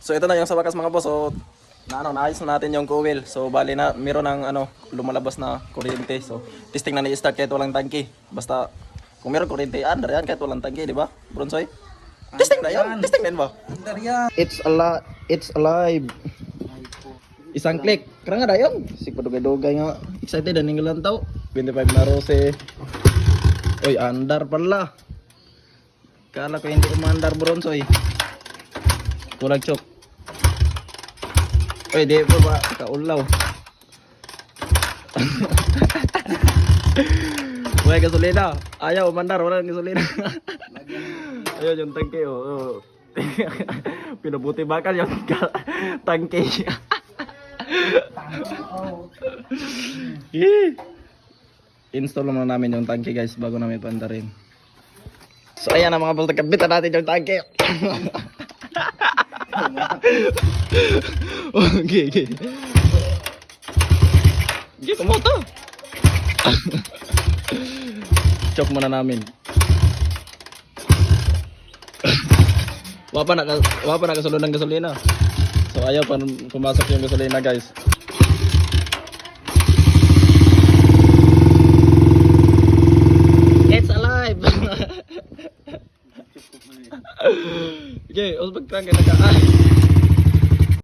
So ito na yung sa wakas mga boss. So naayos na natin yung coil. So bali na meron ng lumalabas na kuryente. So testing na ni-start kahit walang tangke. Basta kung meron kuryente, andar yan kahit walang tangke, di ba? Bronsoy? Testing na yan. Testing din ba? Andar yan. It's alive. Isang click. Karang nga dayon. Si padugay-dugay nga. Excited na ninggalan tao. 25 na rose. Uy, andar pala. Kala ko hindi umandar bronsoy. Kulag chok. Uy, di po ba? Kaulaw. Uy, gasolina. Ayaw, umandar. Wala gasolina. Ayaw yung tangke. Oh. Pinabuti bakal yung tangke. Install naman namin yung tangke guys bago namin pandarin. So ayan na mga bol, kabitan natin yung tangke. Okay. Okay, kumoto. Chok muna namin. Wapa na kasulod ng gasolina. So ayaw pa pumasok yung gasolina guys. It's alive. Okay, usbag tangke na ka.